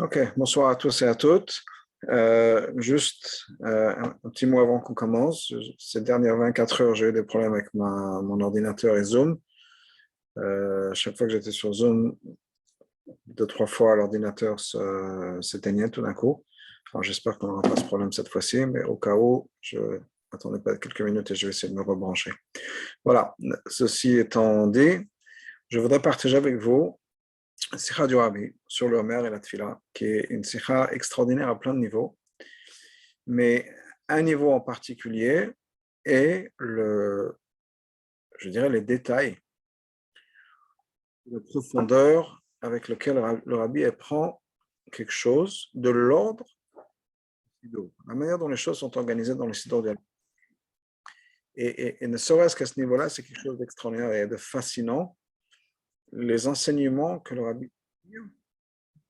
Ok, bonsoir à tous et à toutes. Un petit mot avant qu'on commence. Ces dernières 24 heures, j'ai eu des problèmes avec mon ordinateur et Zoom. Chaque fois que j'étais sur Zoom, 2-3 fois, l'ordinateur s'éteignait tout d'un coup. Alors, j'espère qu'on n'aura pas ce problème cette fois-ci, mais au cas où, je attendez pas quelques minutes et je vais essayer de me rebrancher. Voilà, ceci étant dit, je voudrais partager avec vous Sikha du Rabbi sur le Homer et la Tfila, qui est une sikha extraordinaire à plein de niveaux, mais un niveau en particulier est je dirais, les détails, la profondeur avec lequel le Rabbi prend quelque chose de l'ordre du Siddur, la manière dont les choses sont organisées dans le Siddur du Rabbi. Et ne serait-ce qu'à ce niveau-là, c'est quelque chose d'extraordinaire et de fascinant, les enseignements que le Rabbi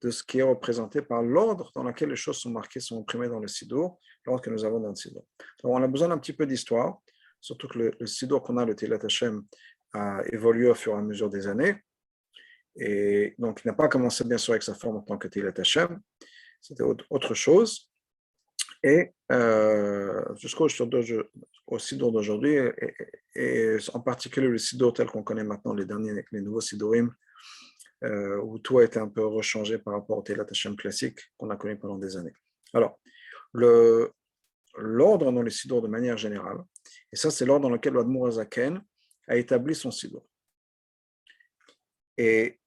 de ce qui est représenté par l'ordre dans lequel les choses sont marquées, sont imprimées dans le Siddur, l'ordre que nous avons dans le Siddur. Donc, on a besoin d'un petit peu d'histoire, surtout que le Siddur qu'on a, le Tehillat Hashem, a évolué au fur et à mesure des années. Et donc, il n'a pas commencé bien sûr avec sa forme en tant que Tehillat Hashem, c'était autre chose. Et jusqu'au Siddur d'aujourd'hui, et en particulier le Siddur tel qu'on connaît maintenant, les nouveaux Siddurim, où tout a été un peu rechangé par rapport au Tehillat Hashem classique qu'on a connu pendant des années. Alors, l'ordre dans les Siddur de manière générale, et ça c'est l'ordre dans lequel l'Admour HaZaken a établi son Siddur. Et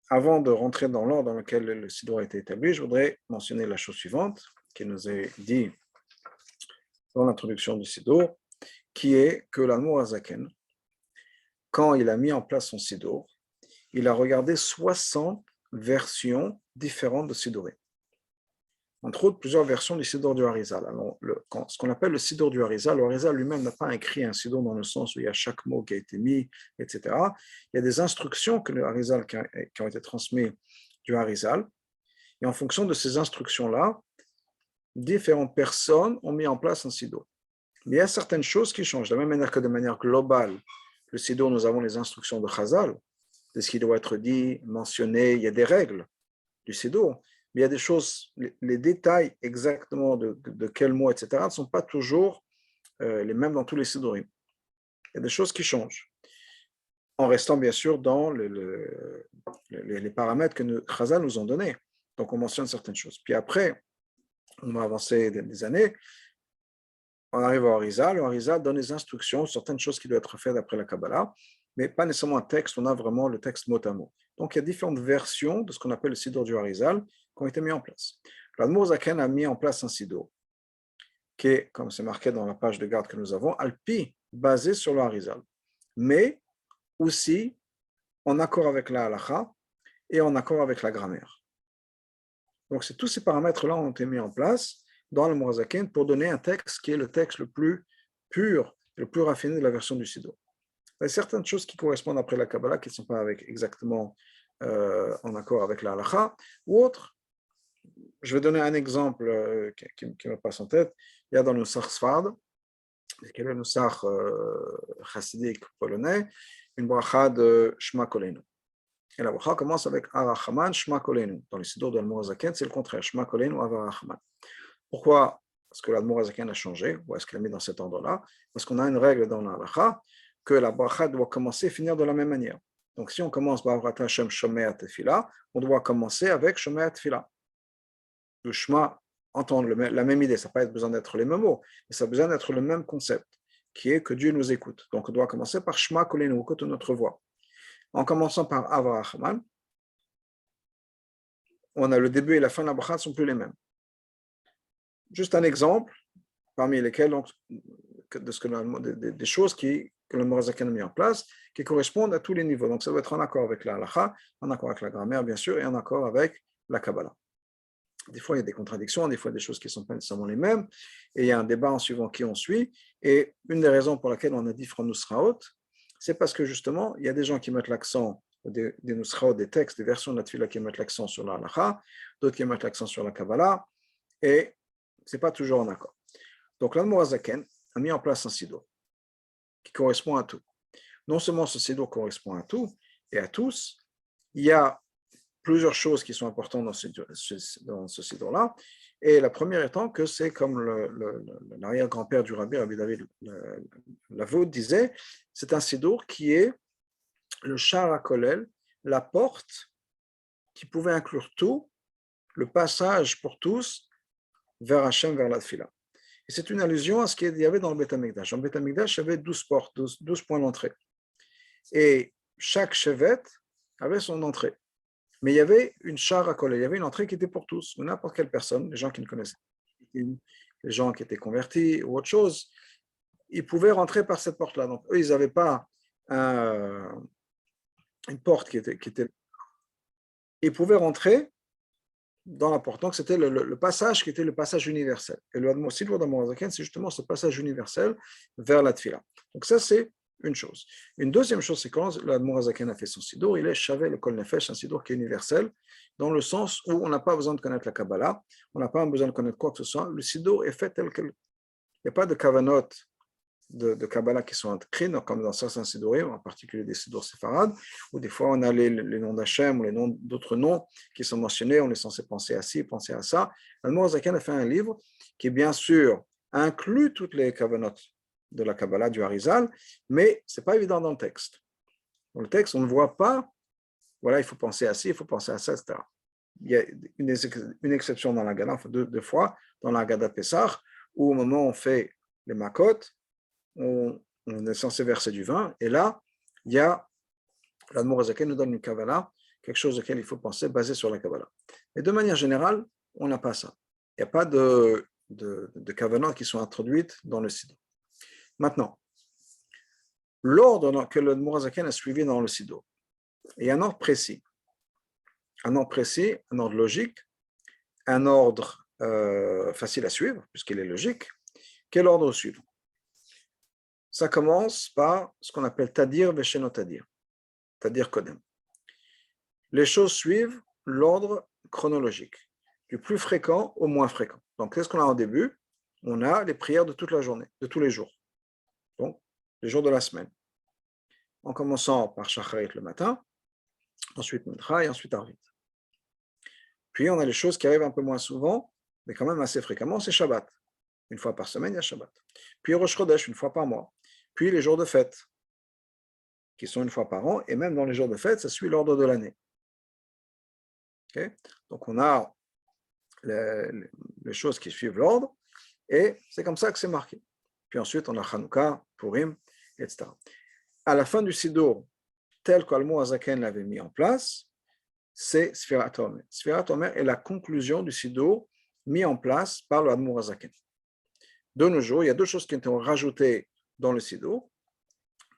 avant de rentrer dans l'ordre dans lequel le Siddur a été établi, je voudrais mentionner la chose suivante, qui nous est dit dans l'introduction du Siddur, qui est que l'Admour HaZaken, quand il a mis en place son Siddur, il a regardé 60 versions différentes de Siddurim. Entre autres, plusieurs versions du Siddur du Harizal. Alors, ce qu'on appelle le Siddur du Harizal, le Harizal lui-même n'a pas écrit un Siddur dans le sens où il y a chaque mot qui a été mis, etc. Il y a des instructions que le Harizal, qui ont été transmises du Harizal. Et en fonction de ces instructions-là, différentes personnes ont mis en place un Siddur. Mais il y a certaines choses qui changent. De la même manière que de manière globale, le Siddur, nous avons les instructions de Chazal, de ce qui doit être dit, mentionné, il y a des règles du Siddur, mais il y a des choses, les détails exactement de quel mot, etc., ne sont pas toujours les mêmes dans tous les Siddurim. Il y a des choses qui changent, en restant bien sûr dans les paramètres que Chazal nous ont donnés. Donc on mentionne certaines choses. Puis après, on va avancer des années, on arrive au Harizal, le Harizal donne des instructions, certaines choses qui doivent être faites d'après la Kabbalah, mais pas nécessairement un texte, on a vraiment le texte mot à mot. Donc il y a différentes versions de ce qu'on appelle le Siddur du Harizal qui ont été mis en place. L'Admour HaZaken a mis en place un Siddur qui est, comme c'est marqué dans la page de garde que nous avons, Alpi, basé sur le Harizal, mais aussi en accord avec la halakha et en accord avec la grammaire. Donc tous ces paramètres-là ont été mis en place dans le Mourazaken pour donner un texte qui est le texte le plus pur, le plus raffiné de la version du Siddur. Il y a certaines choses qui correspondent après la Kabbalah qui ne sont pas exactement en accord avec la halakha, ou autres. Je vais donner un exemple qui me passe en tête. Il y a dans le Nusach Sfard, qui est le Nusach chassidique polonais, une bracha de Shema Kolenu. Et la bracha commence avec Arachaman, Shema Kolenu. Dans le Siddur de l'Admour HaZaken, c'est le contraire, Shema Kolenu, Arachaman. Pourquoi est-ce que l'Admour HaZaken a changé, ou est-ce qu'il a mis dans cet ordre-là? Parce qu'on a une règle dans la halakha que la bracha doit commencer et finir de la même manière. Donc si on commence par Ba'avrat Hashem Shomea Tefila, on doit commencer avec Shomea Tefila. Le Shema entend la même idée, ça n'a pas besoin d'être les mêmes mots, mais ça a besoin d'être le même concept, qui est que Dieu nous écoute. Donc on doit commencer par Shema Kolenu, écoute notre voix. En commençant par Avrahman, on a le début et la fin de la bracha ne sont plus les mêmes. Juste un exemple, parmi lesquels donc, des choses que le Mourazaken a mis en place, qui correspondent à tous les niveaux. Donc ça doit être en accord avec la halakha, en accord avec la grammaire bien sûr, et en accord avec la Kabbalah. Des fois il y a des contradictions, des fois des choses qui ne sont pas nécessairement les mêmes, et il y a un débat en suivant qui on suit, et une des raisons pour laquelle on a dit Nusraot, c'est parce que justement, il y a des gens qui mettent l'accent, des Nusraot, des textes, des versions de la Tfila qui mettent l'accent sur la halakha, d'autres qui mettent l'accent sur la Kabbalah, et ce n'est pas toujours en accord. Donc l'Admour HaZaken a mis en place un Siddur qui correspond à tout. Non seulement ce Siddur correspond à tout et à tous, il y a plusieurs choses qui sont importantes dans ce siddur-là. Et la première étant que c'est comme l'arrière-grand-père du Rabbi David Lavoud disait, c'est un siddur qui est le Shar HaKolel, la porte qui pouvait inclure tout, le passage pour tous vers Hachem, vers la Tfila. Et c'est une allusion à ce qu'il y avait dans le Beth Amikdash. Dans le Beth Amikdash, il y avait 12 portes, 12 points d'entrée. Et chaque chevet avait son entrée. Mais il y avait une Shar HaKolel, il y avait une entrée qui était pour tous, ou n'importe quelle personne, les gens qui ne connaissaient pas, les gens qui étaient convertis ou autre chose, ils pouvaient rentrer par cette porte-là. Donc, eux, ils n'avaient pas une porte qui était. Ils pouvaient rentrer dans la porte. Donc, c'était le passage qui était le passage universel. Et le siddur d'Admor HaZaken, c'est justement ce passage universel vers la Tfila. Donc, ça, c'est une chose. Une deuxième chose, c'est quand l'Admor HaZaken a fait son siddur, il est Shavé le Kol Nefesh, un siddur qui est universel, dans le sens où on n'a pas besoin de connaître la Kabbalah, on n'a pas besoin de connaître quoi que ce soit. Le siddur est fait tel quel. Il n'y a pas de kavanot de Kabbalah qui sont écrits, comme dans certains siddurim, en particulier des siddur séfarades, où des fois on a les noms d'Hachem ou les noms d'autres noms qui sont mentionnés, on est censé penser à ci, penser à ça. L'Admor HaZaken a fait un livre qui, bien sûr, inclut toutes les kavanot de la Kabbalah, du Harizal, mais ce n'est pas évident dans le texte. Dans le texte, on ne voit pas, voilà, il faut penser à ci, il faut penser à ça, etc. Il y a une exception dans la Haggadah, enfin deux fois, dans la Haggadah Pessah, où au moment où on fait les makot, on est censé verser du vin, et là, il y a, l'Admor HaZaken nous donne une Kabbalah, quelque chose auquel il faut penser, basé sur la Kabbalah. Et de manière générale, on n'a pas ça. Il n'y a pas de kavanot qui sont introduites dans le siddur. Maintenant, l'ordre que l'Admor HaZaken a suivi dans le siddur, il y a un ordre précis, un ordre logique, un ordre facile à suivre, puisqu'il est logique. Quel ordre suivre? Ça commence par ce qu'on appelle Tadir Vesheno Tadir, Tadir Kodem. Les choses suivent l'ordre chronologique, du plus fréquent au moins fréquent. Donc, qu'est-ce qu'on a au début? On a les prières de toute la journée, de tous les jours. Donc, les jours de la semaine. En commençant par Shacharit le matin, ensuite Mincha et ensuite Arvit. Puis, on a les choses qui arrivent un peu moins souvent, mais quand même assez fréquemment, c'est Shabbat. Une fois par semaine, il y a Shabbat. Puis Rosh Chodesh, une fois par mois. Puis les jours de fête, qui sont une fois par an, et même dans les jours de fête, ça suit l'ordre de l'année. Okay? Donc on a les choses qui suivent l'ordre, et c'est comme ça que c'est marqué. Puis ensuite, on a Hanouka, Purim, etc. À la fin du siddur, tel qu'Admor HaZaken l'avait mis en place, c'est Sfirat HaOmer. Sfirat HaOmer est la conclusion du siddur mis en place par l'Admor HaZaken. De nos jours, il y a deux choses qui ont été rajoutées dans le siddur,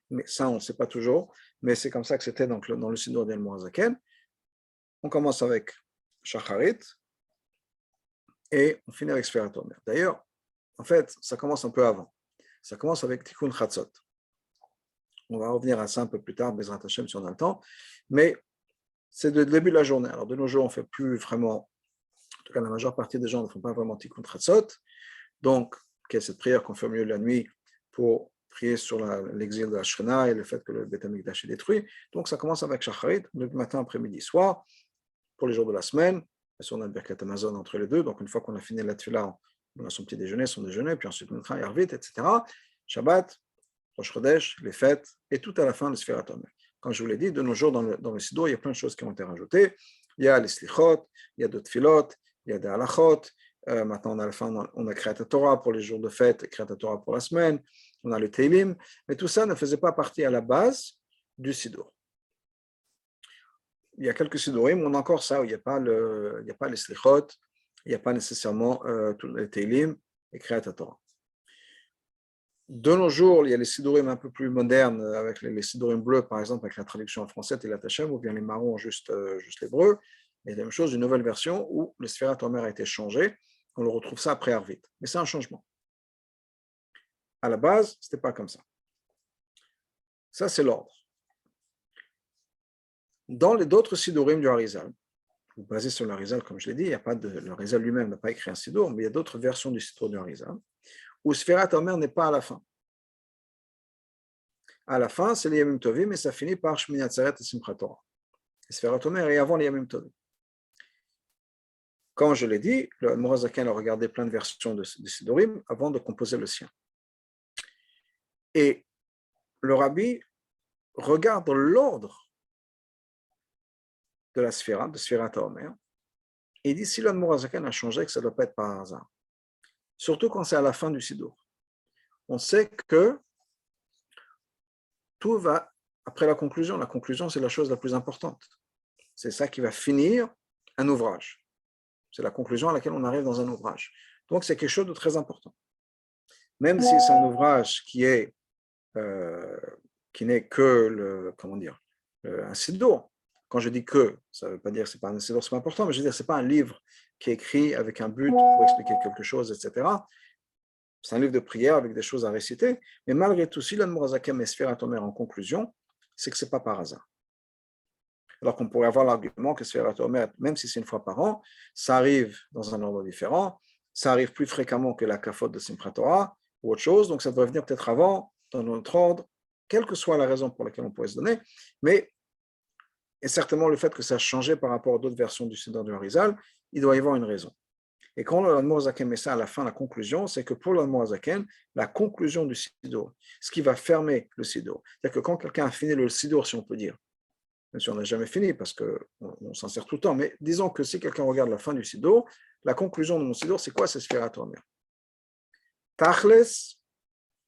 mais ça, on ne sait pas toujours, mais c'est comme ça que c'était dans le siddur d'Admor HaZaken. On commence avec Shacharit et on finit avec Sfirat HaOmer. D'ailleurs, en fait, ça commence un peu avant. Ça commence avec Tikkun Chatzot. On va revenir à ça un peu plus tard, Bezrat Hashem, si on a le temps, mais c'est le début de la journée. Alors, de nos jours, on ne fait plus vraiment, en tout cas, la majeure partie des gens ne font pas vraiment Tikkun Chatzot. Donc, cette prière qu'on fait au milieu de la nuit pour prier sur l'exil de la Shekhinah et le fait que le Beth Amikdash est détruit. Donc, ça commence avec Shacharit, le matin, après-midi, soir, pour les jours de la semaine. Et on a le Birkat Hamazon entre les deux. Donc, une fois qu'on a fini la Tefila, on a son petit déjeuner, son déjeuner, puis ensuite Mincha, Arvit, etc. Shabbat, Rosh Chodesh, les fêtes, et tout à la fin, le Sfirat HaOmer. Comme je vous l'ai dit, de nos jours, dans le siddur, il y a plein de choses qui ont été rajoutées. Il y a les slichot, il y a d'autres filot, il y a des halachot. Maintenant, on a la fin, on a Kriyat Torah pour les jours de fête et Kriyat Torah pour la semaine. On a le Teilim, mais tout ça ne faisait pas partie à la base du siddur. Il y a quelques siddurim où on a encore ça, où il n'y a pas les slichot, il n'y a pas nécessairement tous les Teilim et Kriyat Torah. De nos jours, il y a les siddurim un peu plus modernes, avec les siddurim bleus, par exemple, avec la traduction en français, Tehilat Hashem, ou bien les marrons, juste l'hébreu. Et la même chose, une nouvelle version où le Sfirat HaOmer a été changé. On le retrouve ça après Arvit. Mais c'est un changement. À la base, ce n'était pas comme ça. Ça, c'est l'ordre. Dans les d'autres siddurim du Harizal, basés sur le Harizal, comme je l'ai dit, le Harizal lui-même n'a pas écrit un siddur, mais il y a d'autres versions du siddur du Harizal, où Sfirat HaOmer n'est pas à la fin. À la fin, c'est les Yamim Tovim, et ça finit par Shmini Atzeret et Simchat Torah. Sfirat Omer et avant les Yamim Tovim. Comme je l'ai dit, le Morazaken a regardé plein de versions de Sidorim avant de composer le sien. Et le Rabbi regarde l'ordre de la Sphira, de Sfirat Omer, et il dit si le Morazaken a changé, que ça ne doit pas être par hasard. Surtout quand c'est à la fin du Sidour. On sait que tout va après la conclusion. La conclusion, c'est la chose la plus importante. C'est ça qui va finir un ouvrage. C'est la conclusion à laquelle on arrive dans un ouvrage. Donc, c'est quelque chose de très important. Même si c'est un ouvrage qui n'est que un siddur. Quand je dis que, ça ne veut pas dire que ce n'est pas un siddur, c'est pas important, mais je veux dire ce n'est pas un livre qui est écrit avec un but pour expliquer quelque chose, etc. C'est un livre de prière avec des choses à réciter, mais malgré tout, si l'Admorazaken met Sfirat Omer en conclusion, c'est que ce n'est pas par hasard. Alors qu'on pourrait avoir l'argument que Sfirat Omer, même si c'est une fois par an, ça arrive dans un ordre différent, ça arrive plus fréquemment que la Kafot de Simchat Torah ou autre chose, donc ça devrait venir peut-être avant, dans notre ordre, quelle que soit la raison pour laquelle on pourrait se donner, mais et certainement le fait que ça a changé par rapport à d'autres versions du Siddur du Harizal, il doit y avoir une raison. Et quand l'Admorazaken met ça à la fin, la conclusion, c'est que pour l'Admorazaken, la conclusion du Siddur, ce qui va fermer le Siddur, c'est-à-dire que quand quelqu'un a fini le Siddur, si on peut dire, même si on n'a jamais fini parce qu'on s'en sert tout le temps, mais disons que si quelqu'un regarde la fin du Siddur, la conclusion de mon Siddur, c'est quoi? C'est Sfirat Omer. Tachles,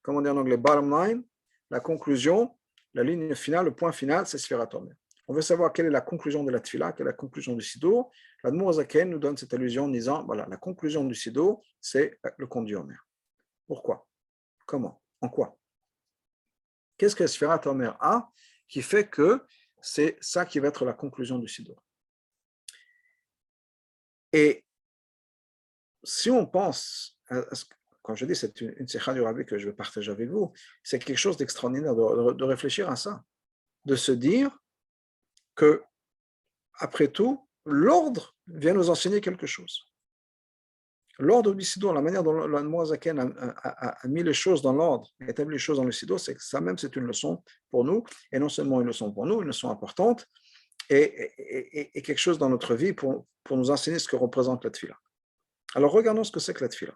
comme on dit en anglais, bottom line, la conclusion, la ligne finale, le point final, c'est Sfirat Omer. On veut savoir quelle est la conclusion de la Tfila, quelle est la conclusion du Siddur. L'Admorazaken nous donne cette allusion en disant, voilà, la conclusion du Siddur, c'est le conte du Homer. Pourquoi? Comment? En quoi? Qu'est-ce que Sfirat Omer a qui fait que c'est ça qui va être la conclusion du Siddur? Et si on pense, quand je dis c'est une sécha du Rabbi que je vais partager avec vous, c'est quelque chose d'extraordinaire de réfléchir à ça, de se dire que, après tout, l'ordre vient nous enseigner quelque chose. L'ordre du Siddur, la manière dont l'Admorazaken a mis les choses dans l'ordre, a établi les choses dans le Siddur, c'est que ça même c'est une leçon pour nous, et non seulement une leçon pour nous, une leçon importante, et quelque chose dans notre vie pour nous enseigner ce que représente la Tfila. Alors regardons ce que c'est que la Tfila.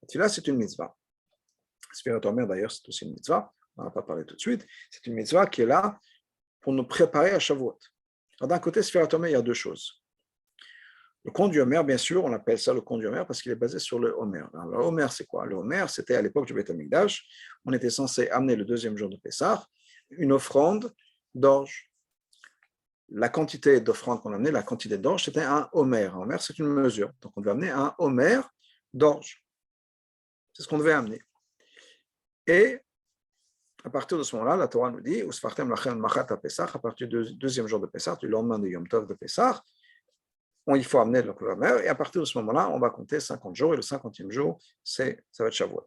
La Tfila, c'est une mitzvah. Sfirat Omer, d'ailleurs, c'est aussi une mitzvah, on n'en a pas parlé tout de suite, c'est une mitzvah qui est là pour nous préparer à Shavuot. Alors d'un côté, Sfirat Omer, il y a deux choses. Le conte du Homer, bien sûr, on appelle ça le conte du Homer parce qu'il est basé sur le Homer. Alors, le Homer, c'est quoi? Le Homer, c'était à l'époque du Beth Amikdash. On était censé amener le deuxième jour de Pessah une offrande d'orge. La quantité d'offrande qu'on amenait, la quantité d'orge, c'était un Homer. Un Homer, c'est une mesure. Donc, on devait amener un Homer d'orge. C'est ce qu'on devait amener. Et à partir de ce moment-là, la Torah nous dit, à partir du deuxième jour de Pessah, du lendemain de Yom Tov de Pessah, il faut amener le Homer, et à partir de ce moment-là, on va compter 50 jours, et le 50e jour, ça va être Shavuot.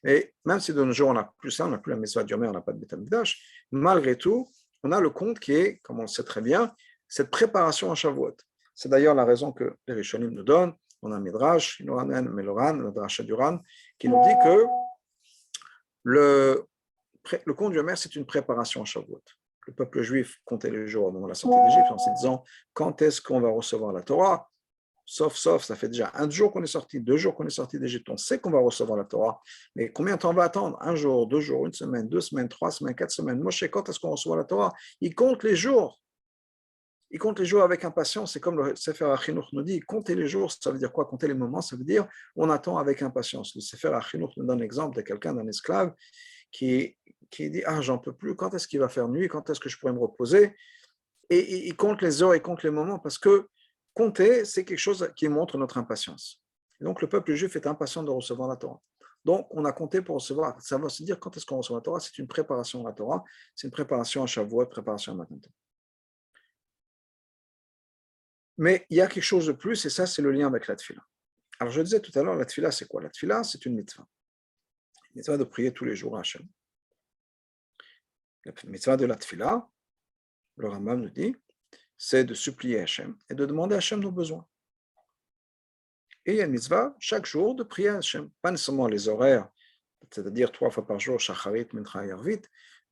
Et même si de nos jours, on n'a plus ça, on n'a plus la mitzvah du Homer, on n'a pas de Beth Amikdash, malgré tout, on a le compte qui est, comme on le sait très bien, cette préparation à Shavuot. C'est d'ailleurs la raison que les Rishonim nous donnent. On a un Midrash, Noranen Meloran, le Drasha Duran, qui nous dit que le compte du Homer, c'est une préparation à Shavuot. Le peuple juif comptait les jours au moment de la sortie d'Égypte en se disant quand est-ce qu'on va recevoir la Torah, sauf, ça fait déjà un jour qu'on est sorti, 2 jours qu'on est sorti d'Égypte, on sait qu'on va recevoir la Torah, mais combien de temps on va attendre? 1 jour, 2 jours, 1 semaine, 2 semaines, 3 semaines, 4 semaines. Moshe, quand est-ce qu'on reçoit la Torah? Il compte les jours. Il compte les jours avec impatience. C'est comme le Sefer HaChinuch nous dit, compter les jours, ça veut dire quoi? Compter les moments, ça veut dire on attend avec impatience. Le Sefer HaChinuch nous donne l'exemple de quelqu'un, d'un esclave, qui dit « Ah, j'en peux plus, quand est-ce qu'il va faire nuit, quand est-ce que je pourrais me reposer ?» Et il compte les heures, il compte les moments, parce que compter, c'est quelque chose qui montre notre impatience. Et donc le peuple juif est impatient de recevoir la Torah. Donc on a compté pour recevoir, ça va se dire quand est-ce qu'on reçoit la Torah, c'est une préparation à la Torah, c'est une préparation à Shavuot, préparation à Matan Torah. Mais il y a quelque chose de plus, et ça c'est le lien avec la Tfila. Alors je disais tout à l'heure, la Tfila c'est quoi? La Tfila c'est une mitzvah. Une mitzvah de prier tous les jours à Hachem. La mitzvah de la Tfila, le Rambam nous dit, c'est de supplier Hachem et de demander à Hachem nos besoins. Et il y a une mitzvah chaque jour de prier à Hachem, pas nécessairement les horaires, c'est-à-dire 3 fois par jour, Shacharit, Mincha et Arvit,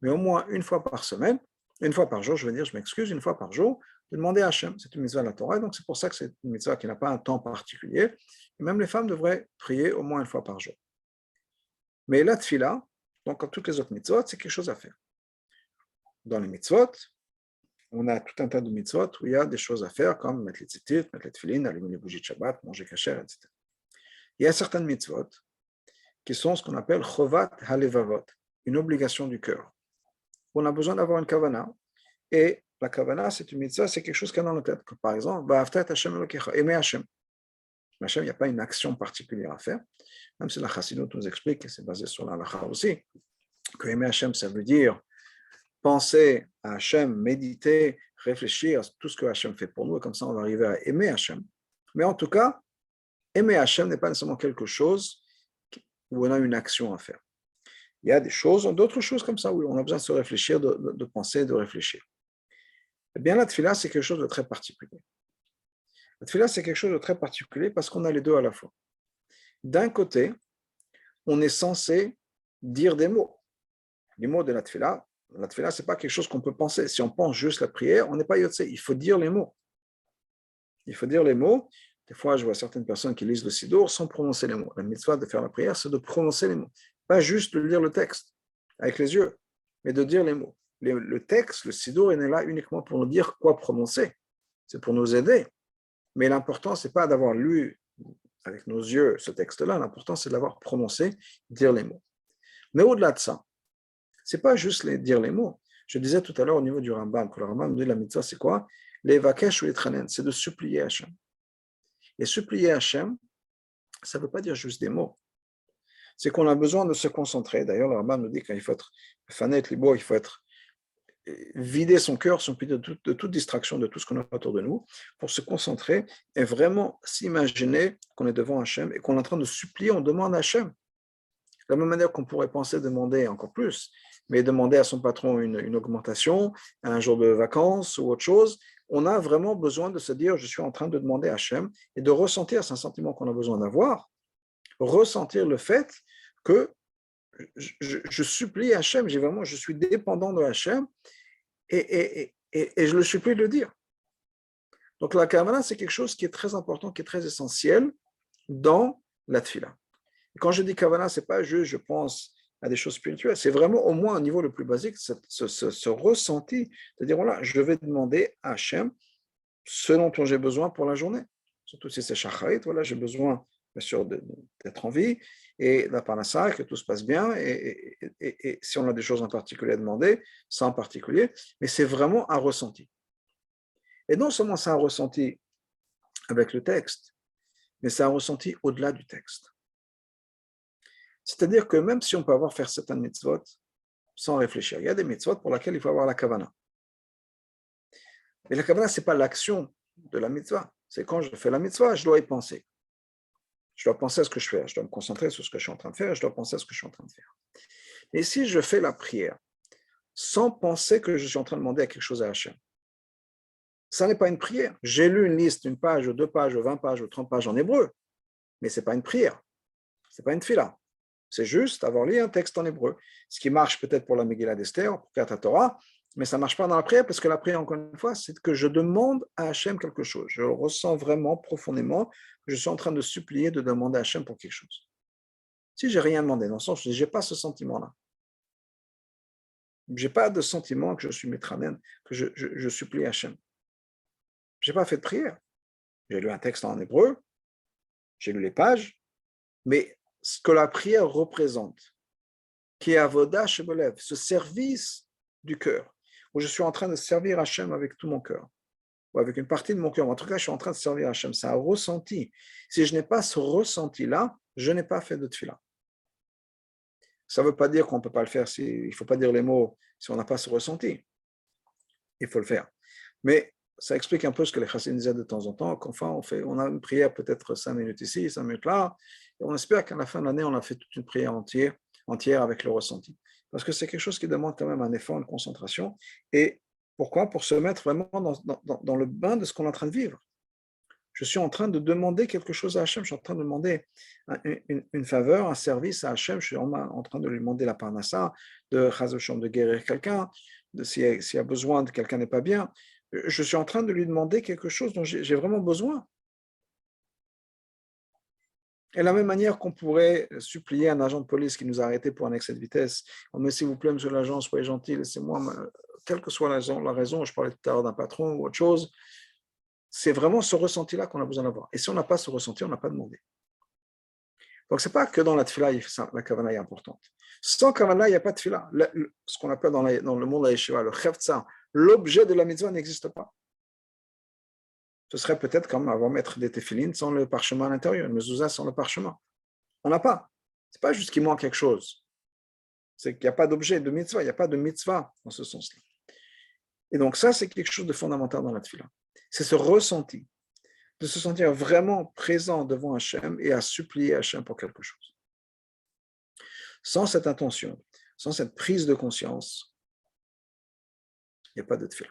mais au moins 1 fois par semaine, une fois par jour, je veux dire, je m'excuse, une fois par jour, de demander à Hachem. C'est une mitzvah de la Torah, donc c'est pour ça que c'est une mitzvah qui n'a pas un temps particulier. Et même les femmes devraient prier au moins une fois par jour. Mais la tfila, donc comme toutes les autres mitzvot, c'est quelque chose à faire. Dans les mitzvot, on a tout un tas de mitzvot où il y a des choses à faire, comme mettre les tzitzit, mettre les tefillin, allumer les bougies de Shabbat, manger kasher, etc. Il y a certaines mitzvot qui sont ce qu'on appelle chovat halevavot, une obligation du cœur. On a besoin d'avoir une kavana, et la kavana, c'est une mitzvah, c'est quelque chose qu'il y a dans la tête. Comme par exemple, va'avta et Hashem elokecha, aimer Hashem. Hashem, il n'y a pas une action particulière à faire, même si la Chassidut nous explique, et c'est basé sur la halakha aussi, que aimer Hashem, ça veut dire penser à Hashem, méditer, réfléchir à tout ce que Hashem fait pour nous, et comme ça on va arriver à aimer Hashem. Mais en tout cas, aimer Hashem n'est pas nécessairement quelque chose où on a une action à faire. Il y a des choses, d'autres choses comme ça, où on a besoin de se réfléchir, de penser, de réfléchir. Eh bien, la tefila, c'est quelque chose de très particulier. La tefila, c'est quelque chose de très particulier parce qu'on a les deux à la fois. D'un côté, on est censé dire des mots. Les mots de la tefila, ce n'est pas quelque chose qu'on peut penser. Si on pense juste la prière, on n'est pas yotse. Il faut dire les mots. Il faut dire les mots. Des fois, je vois certaines personnes qui lisent le Sidour sans prononcer les mots. La mitzvah de faire la prière, c'est de prononcer les mots. Pas juste de lire le texte avec les yeux, mais de dire les mots. Le texte, le Sidour, il est là uniquement pour nous dire quoi prononcer. C'est pour nous aider. Mais l'important, ce n'est pas d'avoir lu avec nos yeux ce texte-là. L'important, c'est d'avoir prononcé, dire les mots. Mais au-delà de ça, ce n'est pas juste dire les mots. Je disais tout à l'heure au niveau du Rambam, que le Rambam nous dit la mitzvah, c'est quoi? Les vakesh ou les tranen, c'est de supplier Hachem. Et supplier Hachem, ça ne veut pas dire juste des mots. C'est qu'on a besoin de se concentrer. D'ailleurs, le Rambam nous dit qu'il faut être fanet libo, il faut être vider son cœur, son pied de toute distraction, de tout ce qu'on a autour de nous, pour se concentrer et vraiment s'imaginer qu'on est devant Hachem et qu'on est en train de supplier, on demande à Hachem. De la même manière qu'on pourrait penser demander encore plus, mais demander à son patron une augmentation, un jour de vacances ou autre chose, on a vraiment besoin de se dire, je suis en train de demander à Hachem et de ressentir, c'est un sentiment qu'on a besoin d'avoir, ressentir le fait que je supplie Hachem, je suis dépendant de Hachem et je le supplie de le dire. Donc la kavana, c'est quelque chose qui est très important, qui est très essentiel dans la tefila. Et quand je dis kavana, ce n'est pas juste je pense à des choses spirituelles, c'est vraiment au moins au niveau le plus basique, ce ressenti, c'est-à-dire voilà, je vais demander à Hachem ce dont j'ai besoin pour la journée. Surtout si c'est shacharit, voilà, j'ai besoin bien sûr d'être en vie et la parnassa, que tout se passe bien et si on a des choses en particulier à demander, ça en particulier, mais c'est vraiment un ressenti. Et non seulement c'est un ressenti avec le texte, mais c'est un ressenti au-delà du texte. C'est-à-dire que même si on peut faire certaines mitzvot sans réfléchir, il y a des mitzvot pour lesquelles il faut avoir la kavana. Mais la kavana, ce n'est pas l'action de la mitzvah. C'est quand je fais la mitzvah, je dois y penser. Je dois penser à ce que je fais, je dois me concentrer sur ce que je suis en train de faire, je dois penser à ce que je suis en train de faire. Et si je fais la prière sans penser que je suis en train de demander à quelque chose à Hachem, ça n'est pas une prière. J'ai lu une liste, une page, 2 pages, 20 pages, 30 pages en hébreu, mais ce n'est pas une prière, ce n'est pas une tefila. C'est juste avoir lu un texte en hébreu. Ce qui marche peut-être pour la Megillah d'Esther, pour Kriyat Torah, mais ça ne marche pas dans la prière, parce que la prière, encore une fois, c'est que je demande à Hachem quelque chose. Je le ressens vraiment profondément, que je suis en train de supplier, de demander à Hachem pour quelque chose. Si je n'ai rien demandé, dans le sens où je n'ai pas ce sentiment-là, je n'ai pas de sentiment que je suis métranen, que je supplie Hachem. Je n'ai pas fait de prière. J'ai lu un texte en hébreu, j'ai lu les pages, mais ce que la prière représente, qui est avoda shebelev, ce service du cœur, où je suis en train de servir Hachem avec tout mon cœur, ou avec une partie de mon cœur. En tout cas, je suis en train de servir Hachem. C'est un ressenti. Si je n'ai pas ce ressenti-là, je n'ai pas fait de tefila. Ça ne veut pas dire qu'on ne peut pas le faire. Il ne faut pas dire les mots si on n'a pas ce ressenti. Il faut le faire. Mais ça explique un peu ce que les chassidim disaient de temps en temps, qu'enfin on a une prière peut-être 5 minutes ici, 5 minutes là, et on espère qu'à la fin de l'année, on a fait toute une prière entière avec le ressenti. Parce que c'est quelque chose qui demande quand même un effort, une concentration. Et pourquoi? Pour se mettre vraiment dans le bain de ce qu'on est en train de vivre. Je suis en train de demander quelque chose à Hachem, je suis en train de demander une faveur, un service à Hachem, je suis en train de lui demander la parnassa, de guérir quelqu'un, s'il y a besoin de quelqu'un n'est pas bien, je suis en train de lui demander quelque chose dont j'ai vraiment besoin. Et de la même manière qu'on pourrait supplier un agent de police qui nous a arrêtés pour un excès de vitesse, on dit s'il vous plaît, monsieur l'agent, soyez gentil, laissez-moi, quelle que soit la raison, je parlais tout à l'heure d'un patron ou autre chose, c'est vraiment ce ressenti-là qu'on a besoin d'avoir. Et si on n'a pas ce ressenti, on n'a pas demandé. Donc, ce n'est pas que dans la tefila, la kavana est importante. Sans kavana, il n'y a pas de tefila. Ce qu'on appelle dans le monde de la yeshiva, le chefza, l'objet de la mitzvah n'existe pas. Ce serait peut-être comme avoir mettre des téfilines sans le parchemin à l'intérieur, une mezouza sans le parchemin. On n'a pas. Ce n'est pas juste qu'il manque quelque chose. C'est qu'il n'y a pas d'objet de mitzvah, il n'y a pas de mitzvah dans ce sens-là. Et donc ça, c'est quelque chose de fondamental dans la tefila. C'est ce ressenti, de se sentir vraiment présent devant Hachem et à supplier Hachem pour quelque chose. Sans cette intention, sans cette prise de conscience, il n'y a pas de tefila.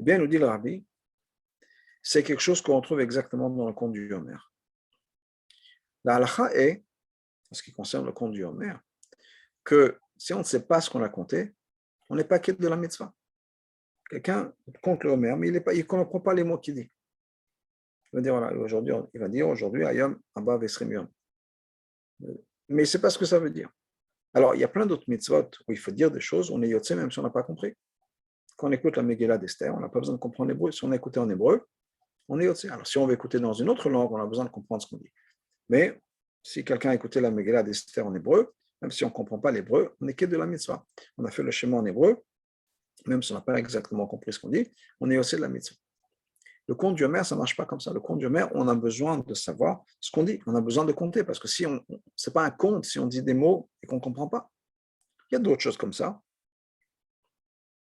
Eh bien, nous dit le Rabbi, c'est quelque chose qu'on retrouve exactement dans le conte du Homer. La halakha est, en ce qui concerne le conte du Homer, que si on ne sait pas ce qu'on a compté, on n'est pas quitte de la mitzvah. Quelqu'un compte le Homer, mais il ne comprend pas les mots qu'il dit. Il va dire, voilà, aujourd'hui, Ayom, Abba, Vesrim Yom. Mais il ne sait pas ce que ça veut dire. Alors, il y a plein d'autres mitzvot où il faut dire des choses, on est yotze même si on n'a pas compris. Quand on écoute la Megillah d'Esther, on n'a pas besoin de comprendre l'hébreu. Si on a écouté en hébreu, on est yotze. Alors, si on veut écouter dans une autre langue, on a besoin de comprendre ce qu'on dit. Mais si quelqu'un a écouté la Megillah d'Esther en hébreu, même si on ne comprend pas l'hébreu, on est quitte de la mitzvah. On a fait le schéma en hébreu, même si on n'a pas exactement compris ce qu'on dit, on est aussi de la mitzvah. Le conte du Homer, ça ne marche pas comme ça. Le conte du Homer, on a besoin de savoir ce qu'on dit. On a besoin de compter, parce que si ce n'est pas un conte, si on dit des mots et qu'on ne comprend pas. Il y a d'autres choses comme ça,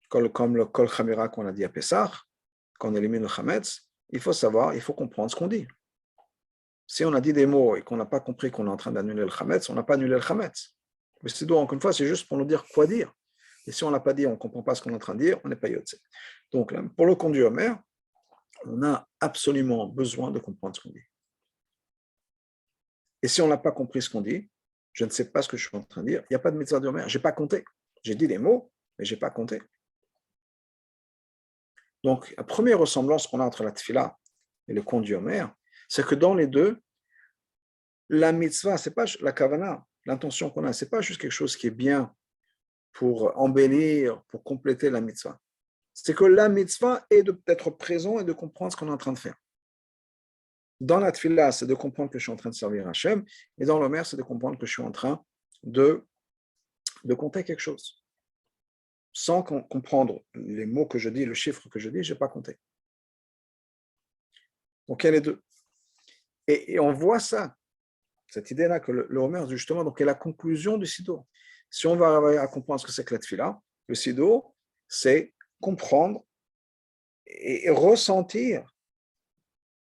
comme le Kol Chamira qu'on a dit à Pessah, quand on élimine le Chametz, il faut savoir, il faut comprendre ce qu'on dit. Si on a dit des mots et qu'on n'a pas compris qu'on est en train d'annuler le Chametz, on n'a pas annulé le Chametz. Mais c'est donc, encore une fois, c'est juste pour nous dire quoi dire. Et si on ne l'a pas dit, on ne comprend pas ce qu'on est en train de dire, on n'est pas yotze. Donc, pour le conte du Homer, on a absolument besoin de comprendre ce qu'on dit. Et si on n'a pas compris ce qu'on dit, je ne sais pas ce que je suis en train de dire, il n'y a pas de mitzvah du Homer. Je n'ai pas compté. J'ai dit des mots, mais je n'ai pas compté. Donc, la première ressemblance qu'on a entre la tefila et le conte du Homer, c'est que dans les deux, la mitzvah, c'est pas la kavana, l'intention qu'on a, c'est pas juste quelque chose qui est bien pour embellir, pour compléter la mitzvah. C'est que la mitzvah est d'être présent et de comprendre ce qu'on est en train de faire. Dans la tefila, c'est de comprendre que je suis en train de servir Hachem, et dans l'Homer, c'est de comprendre que je suis en train de compter quelque chose. Sans comprendre les mots que je dis, le chiffre que je dis, je n'ai pas compté. Donc, il y a les deux. Et on voit ça, cette idée-là, que le Homer, justement, donc, est la conclusion du Sidour. Si on va arriver à comprendre ce que c'est que la tefila, le Sidour, c'est comprendre et ressentir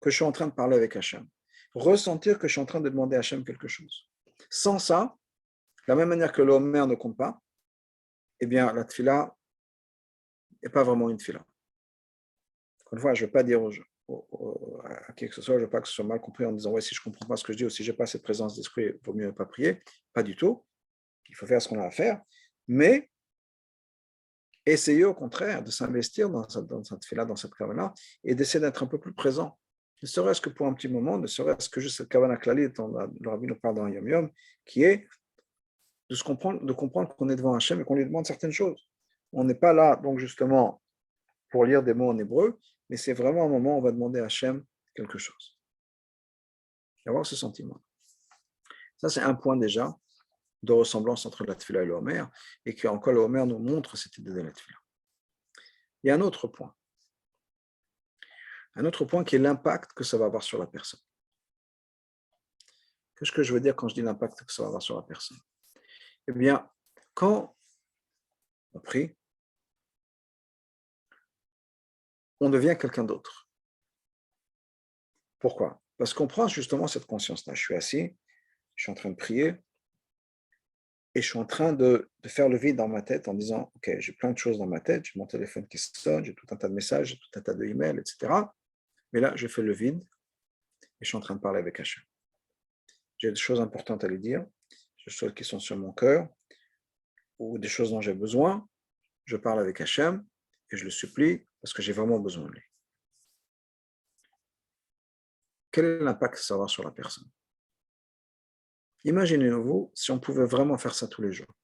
que je suis en train de parler avec Hachem. Ressentir que je suis en train de demander à Hachem quelque chose. Sans ça, de la même manière que le Homer ne compte pas, eh bien, la tefila n'est pas vraiment une tefila. Encore une fois, je ne veux pas dire à qui que ce soit, je ne veux pas que ce soit mal compris en disant ouais, si je ne comprends pas ce que je dis ou si je n'ai pas cette présence d'esprit, il vaut mieux ne pas prier. Pas du tout. Il faut faire ce qu'on a à faire. Mais essayer au contraire de s'investir dans cette tefila, dans cette kavana, et d'essayer d'être un peu plus présent. Ne serait-ce que pour un petit moment, ne serait-ce que juste cette kavana klali dont le Rabbi nous parle dans Yom Yom, qui est de comprendre qu'on est devant Hachem et qu'on lui demande certaines choses. On n'est pas là, donc justement, pour lire des mots en hébreu, mais c'est vraiment un moment où on va demander à Hachem quelque chose. Et avoir ce sentiment. Ça, c'est un point déjà de ressemblance entre la tefila et le Homer, et que encore le Homer nous montre cette idée de la tefila. Il y a un autre point. Un autre point qui est l'impact que ça va avoir sur la personne. Qu'est-ce que je veux dire quand je dis l'impact que ça va avoir sur la personne? Eh bien, quand on prie, on devient quelqu'un d'autre. Pourquoi? Parce qu'on prend justement cette conscience-là. Je suis assis, je suis en train de prier, et je suis en train de faire le vide dans ma tête en disant, OK, j'ai plein de choses dans ma tête, j'ai mon téléphone qui sonne, j'ai tout un tas de messages, j'ai tout un tas d'emails, etc. Mais là, je fais le vide, et je suis en train de parler avec Hachem. J'ai des choses importantes à lui dire, des choses qui sont sur mon cœur, ou des choses dont j'ai besoin, je parle avec Hachem et je le supplie parce que j'ai vraiment besoin de lui. Quel est l'impact que ça va avoir sur la personne? Imaginez-vous si on pouvait vraiment faire ça tous les jours.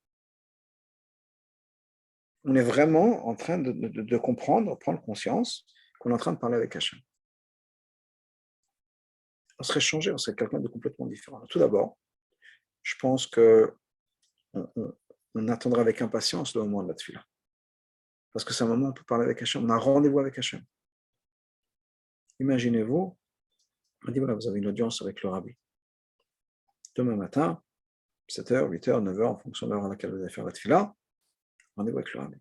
On est vraiment en train de comprendre, de prendre conscience qu'on est en train de parler avec Hachem. On serait changé, on serait quelqu'un de complètement différent. Tout d'abord, je pense qu'on attendra avec impatience le moment de la tefila. Parce que c'est un moment où on peut parler avec Hachem, on a un rendez-vous avec Hachem. Imaginez-vous, on dit voilà, vous avez une audience avec le rabbi. Demain matin, 7h, 8h, 9h, en fonction de l'heure à laquelle vous allez faire la tefila, rendez-vous avec le rabbi.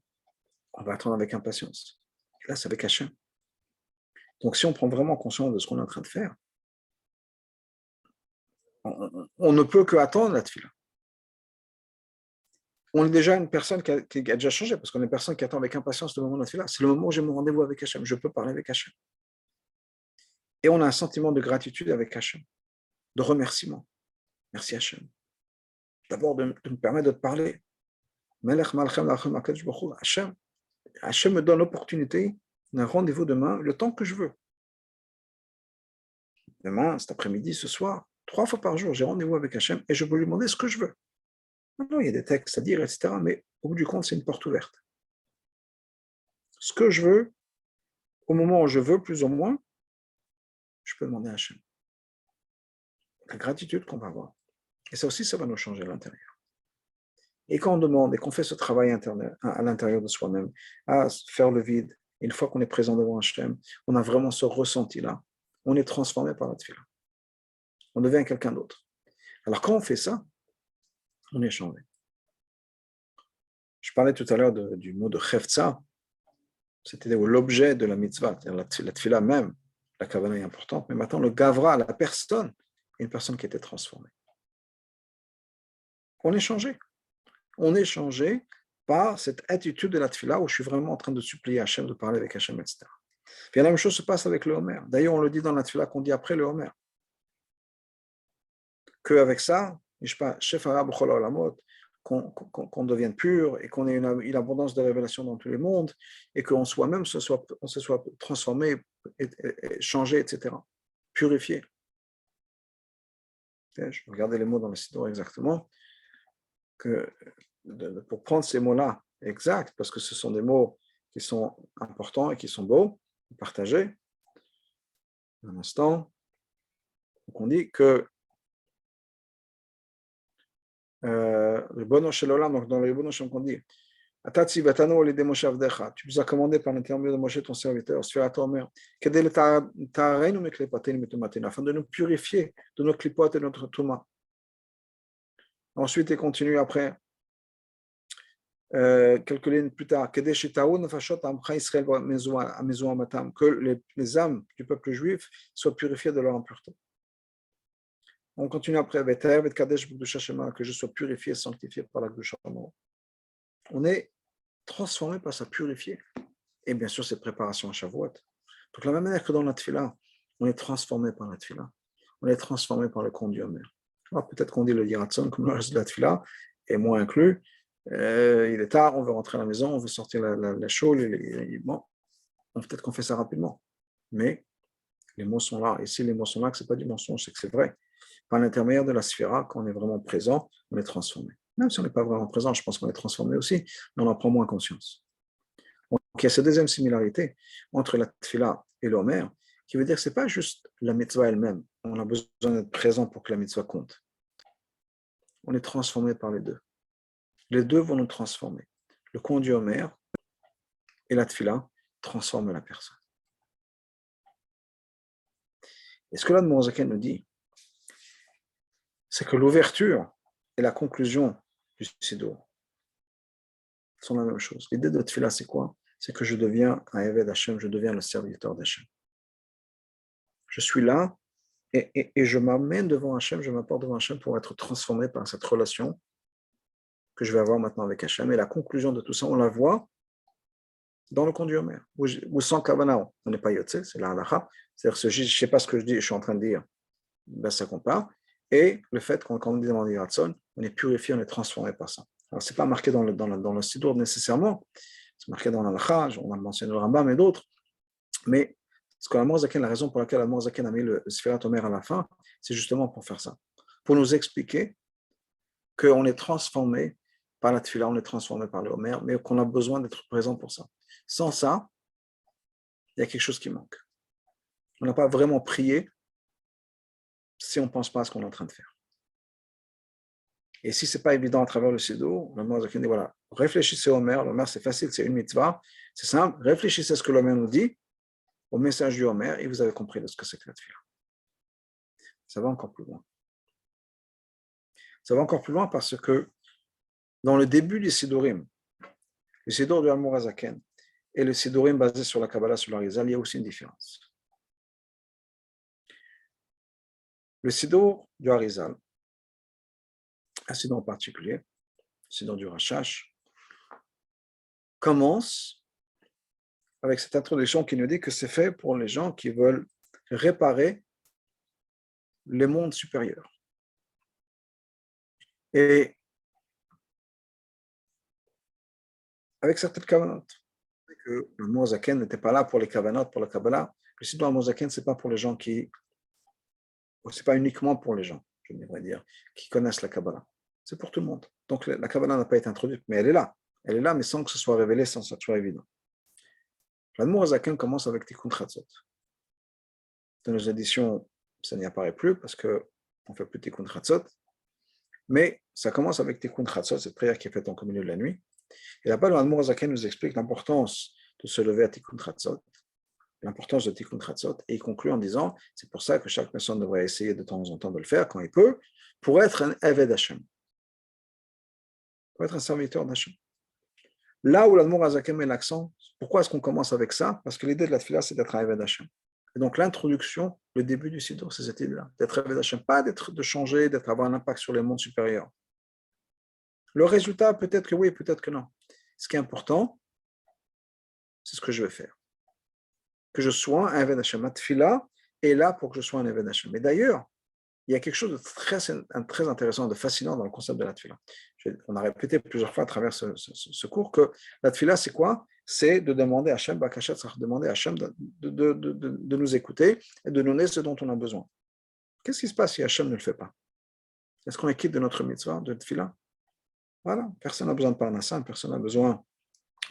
On va attendre avec impatience. Et là, c'est avec Hachem. Donc, si on prend vraiment conscience de ce qu'on est en train de faire, on ne peut que attendre la tefila. On est déjà une personne qui a déjà changé, parce qu'on est une personne qui attend avec impatience le moment de la tefila. C'est le moment où j'ai mon rendez-vous avec Hachem. Je peux parler avec Hachem. Et on a un sentiment de gratitude avec Hachem, de remerciement. Merci Hachem. D'abord, de me permettre de te parler. Hachem me donne l'opportunité d'un rendez-vous demain, le temps que je veux. Demain, cet après-midi, ce soir, 3 fois par jour, j'ai rendez-vous avec Hachem et je peux lui demander ce que je veux. Maintenant, il y a des textes à dire, etc., mais au bout du compte, c'est une porte ouverte. Ce que je veux, au moment où je veux, plus ou moins, je peux demander à Hachem. La gratitude qu'on va avoir. Et ça aussi, ça va nous changer à l'intérieur. Et quand on demande et qu'on fait ce travail à l'intérieur de soi-même, à faire le vide, une fois qu'on est présent devant Hachem, on a vraiment ce ressenti-là. On est transformé par la tefila. On devient quelqu'un d'autre. Alors quand on fait ça, on est changé. Je parlais tout à l'heure du mot de chefza, c'était l'objet de la mitzvah, c'est-à-dire la tefila même, la kavana est importante, mais maintenant le gavra, la personne, est une personne qui était transformée. On est changé. On est changé par cette attitude de la tefila où je suis vraiment en train de supplier Hachem, de parler avec Hachem, etc. Puis la même chose se passe avec le Homer. D'ailleurs, on le dit dans la tefila qu'on dit après le Homer. Qu'avec ça, qu'on devienne pur et qu'on ait une abondance de révélations dans tous les mondes et qu'on on se soit transformé, changé, etc. Purifié. Je regardais les mots dans le Siddur exactement. Pour prendre ces mots-là exacts, parce que ce sont des mots qui sont importants et qui sont beaux, partagés. Un instant. Donc on dit que le bon Olam, donc dans le bon Olam, on dit tu nous as commandé par l'intermédiaire de Moshe, ton serviteur, afin de nous purifier de nos clipotes et de notre touma. Ensuite, il continue après, quelques lignes plus tard, que les âmes du peuple juif soient purifiées de leur impureté. On continue après, que je sois purifié, sanctifié par la Kedusha. On est transformé par sa purifié. Et bien sûr, cette préparation à Shavuot. Donc, de la même manière que dans la tefila, on est transformé par la tefila. On est transformé par le conduit Omer. Alors, peut-être qu'on dit le Yiratson comme le reste de la tefila, et moi inclus. Il est tard, on veut rentrer à la maison, on veut sortir la chaux. Bon, peut-être qu'on fait ça rapidement. Mais les mots sont là. Et si les mots sont là, que ce n'est pas du mensonge, c'est que c'est vrai. Par l'intermédiaire de la sphira, quand on est vraiment présent, on est transformé. Même si on n'est pas vraiment présent, je pense qu'on est transformé aussi, mais on en prend moins conscience. Donc, il y a cette deuxième similarité entre la tefila et l'Omer, qui veut dire que ce n'est pas juste la mitzvah elle-même. On a besoin d'être présent pour que la mitzvah compte. On est transformé par les deux. Les deux vont nous transformer. Le conduit Omer et la tefila transforment la personne. Et ce que là de Mozaken nous dit, c'est que l'ouverture et la conclusion du Siddur sont la même chose. L'idée de Tefila, c'est quoi? C'est que je deviens un Eved Hashem, je deviens le serviteur d'Hashem. Je suis là et je m'amène devant Hashem, je m'apporte devant Hashem pour être transformé par cette relation que je vais avoir maintenant avec Hashem. Et la conclusion de tout ça, on la voit dans le conduit Omer, ou sans Kavana, on n'est pas Yotze, c'est la halakha. C'est-à-dire que je ne sais pas ce que je dis, je suis en train de dire, ben ça compte pas. Et le fait qu'on dit dans l'Iratson, on est purifié, on est transformé par ça. Alors, ce n'est pas marqué dans le Siddur nécessairement, c'est marqué dans l'Halakha, on a mentionné le Rambam et d'autres, mais ce que la raison pour laquelle l'Admor Zaken a mis le Sfirat Omer à la fin, c'est justement pour faire ça, pour nous expliquer qu'on est transformé par la Tfila, on est transformé par le Homer, mais qu'on a besoin d'être présent pour ça. Sans ça, il y a quelque chose qui manque. On n'a pas vraiment prié si on ne pense pas à ce qu'on est en train de faire. Et si ce n'est pas évident à travers le Siddur, le Mozakin dit voilà, réfléchissez au Homer, le Homer c'est facile, c'est une mitzvah, c'est simple, réfléchissez à ce que l'Homer nous dit, au message du Homer, et vous avez compris de ce que c'est que la Tfila. Ça va encore plus loin. Ça va encore plus loin parce que dans le début du Siddurim, le Siddur du Admor Zaken et le Siddurim basé sur la Kabbalah, sur l'Arizal, il y a aussi une différence. Le Siddur du Arizal, un Siddur en particulier, le Siddur du Rashash, commence avec cette introduction qui nous dit que c'est fait pour les gens qui veulent réparer les mondes supérieurs. Et avec certaines kavanot, que le Mozaken n'était pas là pour les kavanot, pour la Kabbalah. Le Siddur Mozaken, ce n'est pas pour les gens qui, c'est pas uniquement pour les gens, je devrais dire, qui connaissent la Kabbalah. C'est pour tout le monde. Donc la Kabbalah n'a pas été introduite, mais elle est là. Elle est là, mais sans que ce soit révélé, sans que ce soit évident. L'Admor Zaken commence avec Tikkun Chatzot. Dans nos éditions, ça n'y apparaît plus parce qu'on ne fait plus Tikkun Chatzot. Mais ça commence avec Tikkun Chatzot, cette prière qui est faite en milieu de la nuit. Et là-bas, l'Admor Zaken nous explique l'importance de se lever à Tikkun Chatzot, l'importance de Tikkun Chatzot, et il conclut en disant c'est pour ça que chaque personne devrait essayer de temps en temps de le faire quand il peut, pour être un Eved Hashem, pour être un serviteur d'Hashem. Là où l'Admor Zaken met l'accent, pourquoi est-ce qu'on commence avec ça? Parce que l'idée de la Tfila, c'est d'être un Eved Hashem. Et donc l'introduction, le début du Siddur, c'est cette idée-là, d'être Eved Hashem, pas de changer, avoir un impact sur les mondes supérieurs. Le résultat, peut-être que oui, peut-être que non. Ce qui est important, c'est ce que je vais faire. Que je sois un Eved Hashem. La Tfila est là pour que je sois un Eved Hashem. Mais d'ailleurs, il y a quelque chose de très intéressant, de fascinant dans le concept de la Tfila. On a répété plusieurs fois à travers ce cours que la Tfila, c'est quoi? C'est de demander à Hashem, Bakashat, c'est demander à Hashem de nous écouter et de nous donner ce dont on a besoin. Qu'est-ce qui se passe si Hashem ne le fait pas? Est-ce qu'on est quitte de notre mitzvah, de Tfila? Voilà, personne n'a besoin de Parnassa, personne n'a besoin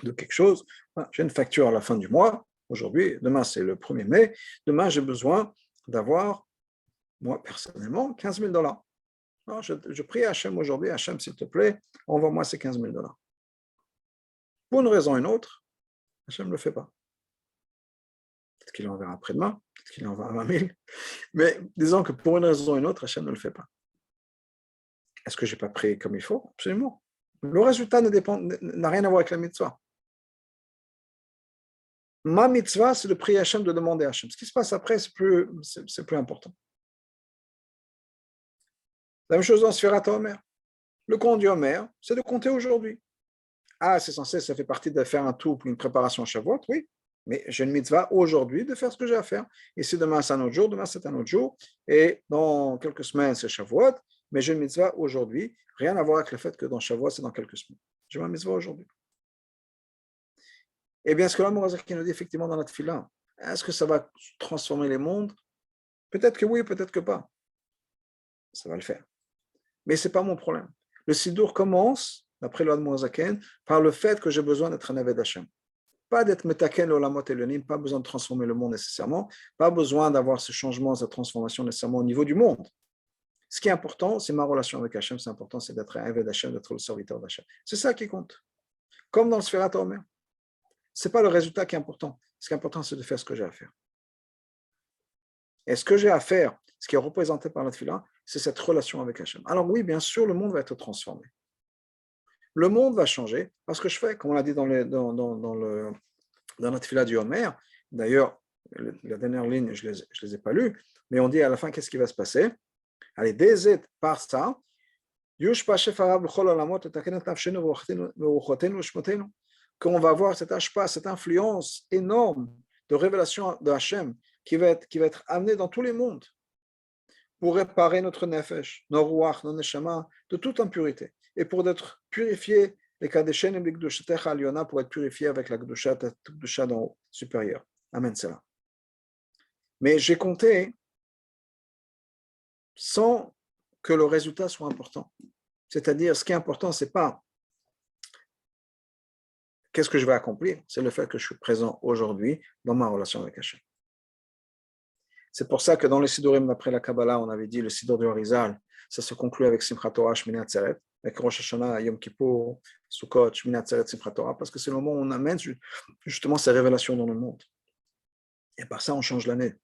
de quelque chose. Voilà, j'ai une facture à la fin du mois, aujourd'hui, demain c'est le 1er mai, demain j'ai besoin d'avoir, moi personnellement, $15,000. Alors, je prie à Hachem aujourd'hui, Hachem s'il te plaît, envoie-moi ces $15,000. Pour une raison ou une autre, Hachem ne le fait pas. Peut-être qu'il enverra après-demain, peut-être qu'il enverra 20 000, mais disons que pour une raison ou une autre, Hachem ne le fait pas. Est-ce que je n'ai pas prié comme il faut? Absolument. Le résultat n'a rien à voir avec la mitzvah. Ma mitzvah, c'est de prier à Hachem, de demander à Hachem. Ce qui se passe après, c'est plus important. La même chose dans Sfirat Omer. Le compte du Omer, c'est de compter aujourd'hui. Ah, c'est censé, ça fait partie de faire un tour pour une préparation à Shavuot, oui, mais j'ai une mitzvah aujourd'hui de faire ce que j'ai à faire. Et si demain c'est un autre jour, demain c'est un autre jour, et dans quelques semaines c'est Shavuot, mais j'ai une mitzvah aujourd'hui, rien à voir avec le fait que dans Shavuot c'est dans quelques semaines. J'ai ma mitzvah aujourd'hui. Eh bien, ce que l'Admor Zaken nous dit effectivement dans la Tfila, est-ce que ça va transformer les mondes? Peut-être que oui, peut-être que pas. Ça va le faire. Mais ce n'est pas mon problème. Le Siddur commence, d'après l'Admor Zaken, par le fait que j'ai besoin d'être un Eved Hashem. Pas d'être metaken l'olamot elonim, pas besoin de transformer le monde nécessairement, pas besoin d'avoir ce changement, cette transformation nécessairement au niveau du monde. Ce qui est important, c'est ma relation avec Hashem, c'est important, c'est d'être un Eved Hashem, d'être le serviteur d'Hashem. C'est ça qui compte. Comme dans le Sfirat Omer. Ce n'est pas le résultat qui est important. Ce qui est important, c'est de faire ce que j'ai à faire. Et ce que j'ai à faire, ce qui est représenté par la Tfila, c'est cette relation avec Hashem. Alors oui, bien sûr, le monde va être transformé. Le monde va changer parce que je fais, comme on l'a dit dans la Tfila du Homer. D'ailleurs, la dernière ligne, je les ai pas lues, mais on dit à la fin, qu'est-ce qui va se passer? Allez, Dezet par ça, qu'on va voir cette ashpa, cette influence énorme de révélation de Hachem qui va être amenée dans tous les mondes pour réparer notre nefesh, nos ruach, nos neshama, de toute impurité, et pour être purifié les Kadeshen et Bigdushatecha Aliona pour être purifié avec la Gdusha d'en haut, supérieure. Amen, c'est là. Mais j'ai compté sans que le résultat soit important. C'est-à-dire, ce qui est important, ce n'est pas qu'est-ce que je vais accomplir, c'est le fait que je suis présent aujourd'hui dans ma relation avec Hachem. C'est pour ça que dans les Sidurim, après la Kabbalah, on avait dit le Sidur du Harizal, ça se conclut avec Simchat Torah, Shmini Atzeret, avec Rosh Hashanah, Yom Kippur, Sukkot, Shmini Atzeret, Simchat Torah, parce que c'est le moment où on amène justement ces révélations dans le monde. Et par ça, on change l'année.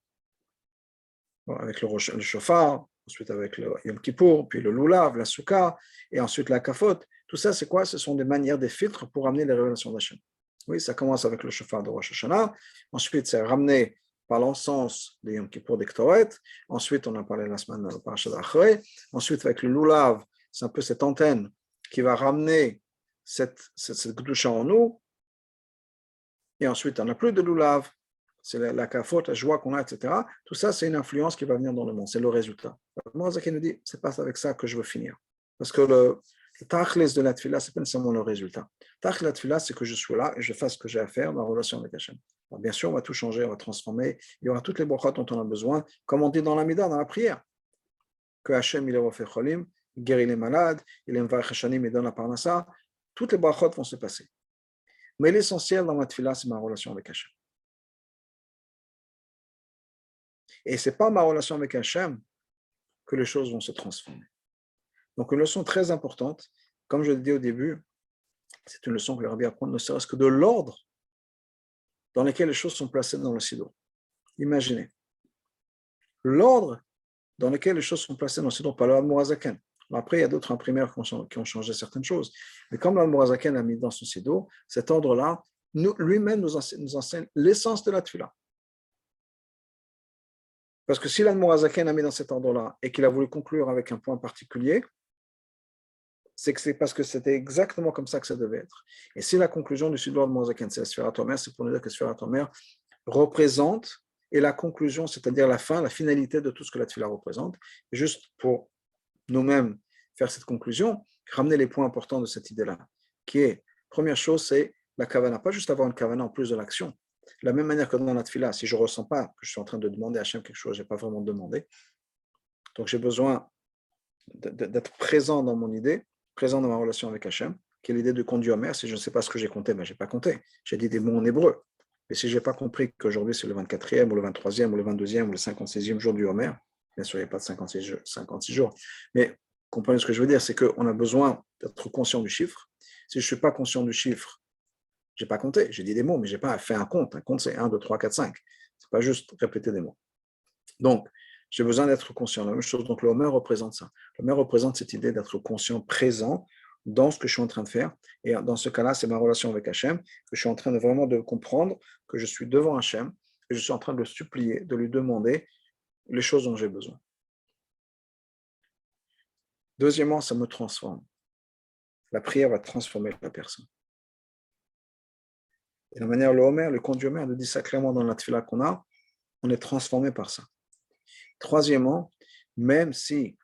Bon, avec le Shofar, ensuite avec le Yom Kippur, puis le Lulav, la Souka, et ensuite la Kafot. Tout ça, c'est quoi? Ce sont des manières, des filtres pour amener les révélations d'Hachem. Oui, ça commence avec le Shofar de Rosh Hashanah, ensuite c'est ramené par l'encens de Yom Kippur d'Ektoret, ensuite on a parlé la semaine de Parashat Achrei, ensuite avec le Lulav, c'est un peu cette antenne qui va ramener cette Gdusha en nous, et ensuite on n'a plus de Lulav, c'est la kafot, la joie qu'on a, etc. Tout ça, c'est une influence qui va venir dans le monde, c'est le résultat. Moi, Zaki nous dit, c'est pas avec ça que je veux finir. Parce que le tachlis de la tefila, c'est pas nécessairement le résultat. Tachlis de la tefila, c'est que je suis là et je fasse ce que j'ai à faire dans la relation avec Hachem. Alors, bien sûr, on va tout changer, on va transformer. Il y aura toutes les brochot dont on a besoin, comme on dit dans l'Amida, dans la prière. Que Hachem, il est refait cholim, il guérit les malades, il est mvar chanim, il donne la parnassa. Toutes les brochot vont se passer. Mais l'essentiel dans ma tefila, c'est ma relation avec Hachem. Et ce n'est pas ma relation avec Hachem que les choses vont se transformer. Donc, une leçon très importante, comme je l'ai dit au début, c'est une leçon que le Rabbi apprend, ne serait-ce que de l'ordre dans lequel les choses sont placées dans le Siddur. Imaginez, l'ordre dans lequel les choses sont placées dans le Siddur, par le Admorazaken. Après, il y a d'autres imprimeurs qui ont changé certaines choses. Mais comme l'Admorazaken a mis dans son Siddur, cet ordre-là, lui-même nous enseigne l'essence de la Tefila. Parce que si l'Admorazaken a mis dans cet ordre-là et qu'il a voulu conclure avec un point particulier, c'est que c'est parce que c'était exactement comme ça que ça devait être. Et si la conclusion du Siddur Admorazaken, c'est la Sfira Tomer, c'est pour nous dire que la Sfira Tomer représente, et la conclusion, c'est-à-dire la fin, la finalité de tout ce que la Tefila représente. Et juste pour nous-mêmes faire cette conclusion, ramener les points importants de cette idée-là, qui est, première chose, c'est la kavana, pas juste avoir une kavana en plus de l'action. De la même manière que dans la tefila, si je ne ressens pas que je suis en train de demander à Hachem quelque chose, je n'ai pas vraiment demandé. Donc j'ai besoin d'être présent dans mon idée, présent dans ma relation avec Hachem, qui est l'idée de conduire mer. Si je ne sais pas ce que j'ai compté, ben, je n'ai pas compté. J'ai dit des mots en hébreu. Mais si je n'ai pas compris qu'aujourd'hui c'est le 24e ou le 23e ou le 22e ou le 56e jour du Homer, bien sûr il n'y a pas de 56 jours, mais comprenez ce que je veux dire, c'est qu'on a besoin d'être conscient du chiffre. Si je ne suis pas conscient du chiffre, je n'ai pas compté, j'ai dit des mots, mais je n'ai pas fait un compte. Un compte, c'est 1, 2, 3, 4, 5. Ce n'est pas juste répéter des mots. Donc, j'ai besoin d'être conscient. La même chose, donc le Homer représente ça. Le Homer représente cette idée d'être conscient, présent dans ce que je suis en train de faire. Et dans ce cas-là, c'est ma relation avec Hachem, que je suis en train de vraiment de comprendre que je suis devant Hachem, et je suis en train de le supplier, de lui demander les choses dont j'ai besoin. Deuxièmement, ça me transforme. La prière va transformer la personne. Et de la manière, le Homer, le conduit Homer, nous dit ça clairement dans la tefila qu'on a, on est transformé par ça. Troisièmement, même si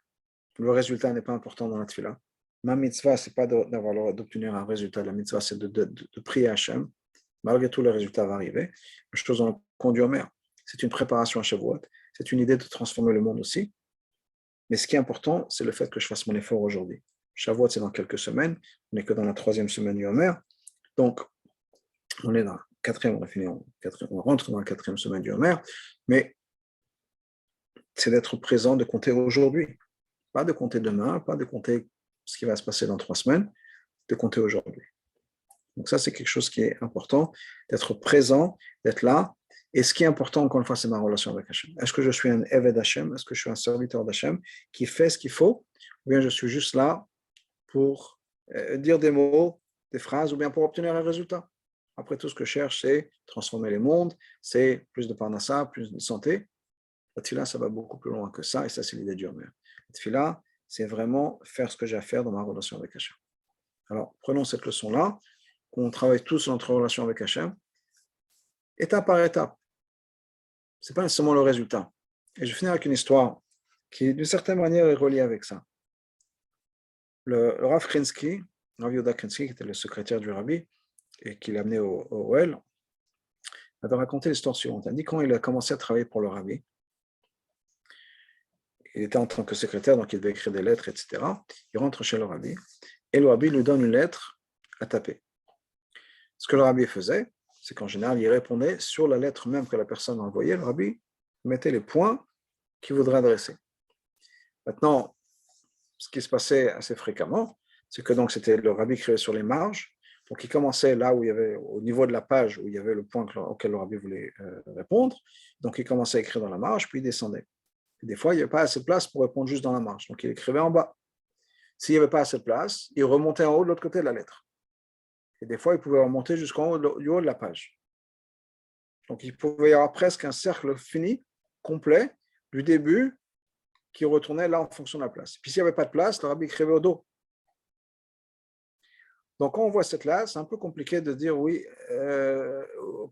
le résultat n'est pas important dans la tefila, ma mitzvah, ce n'est pas d'obtenir un résultat, la mitzvah, c'est de prier à Hachem. Malgré tout, le résultat va arriver. La chose dans le conduit Homer, c'est une préparation à Shavuot, c'est une idée de transformer le monde aussi. Mais ce qui est important, c'est le fait que je fasse mon effort aujourd'hui. Shavuot, c'est dans quelques semaines, on n'est que dans la 3e semaine du Homer. Donc, on est dans la 4e, on rentre dans la 4e semaine du Homer, mais c'est d'être présent, de compter aujourd'hui. Pas de compter demain, pas de compter ce qui va se passer dans 3 semaines, de compter aujourd'hui. Donc ça, c'est quelque chose qui est important, d'être présent, d'être là. Et ce qui est important, encore une fois, c'est ma relation avec Hachem. Est-ce que je suis un Eved Hachem? Est-ce que je suis un serviteur d'Hachem qui fait ce qu'il faut? Ou bien je suis juste là pour dire des mots, des phrases, ou bien pour obtenir un résultat? Après, tout ce que je cherche, c'est transformer les mondes, c'est plus de parnassa, plus de santé. La tefila, ça va beaucoup plus loin que ça, et ça, c'est l'idée du Homer. La tefila, c'est vraiment faire ce que j'ai à faire dans ma relation avec Hachem. Alors, prenons cette leçon-là, qu'on travaille tous sur notre relation avec Hachem, étape par étape. Ce n'est pas nécessairement le résultat. Et je vais finir avec une histoire qui, d'une certaine manière, est reliée avec ça. Le Rav Krinsky, Rav Yehuda Kensky, qui était le secrétaire du rabbi, et qui l'a amené au OL, avait raconté l'histoire suivante. Il dit quand il a commencé à travailler pour le rabbi, il était en tant que secrétaire, donc il devait écrire des lettres, etc. Il rentre chez le rabbi, et le rabbi lui donne une lettre à taper. Ce que le rabbi faisait, c'est qu'en général, il répondait sur la lettre même que la personne a envoyée, le rabbi mettait les points qu'il voudrait adresser. Maintenant, ce qui se passait assez fréquemment, c'est que donc c'était le rabbi qui écrivait sur les marges, donc il commençait là où il y avait, au niveau de la page où il y avait le point auquel le rabbi voulait répondre, donc il commençait à écrire dans la marge, puis il descendait. Et des fois, il n'y avait pas assez de place pour répondre juste dans la marge, donc il écrivait en bas. S'il n'y avait pas assez de place, il remontait en haut de l'autre côté de la lettre. Et des fois, il pouvait remonter jusqu'en haut, du haut de la page. Donc il pouvait y avoir presque un cercle fini, complet, du début, qui retournait là en fonction de la place. Puis s'il n'y avait pas de place, le rabbi écrivait au dos. Donc, quand on voit cette là, c'est un peu compliqué de dire, oui,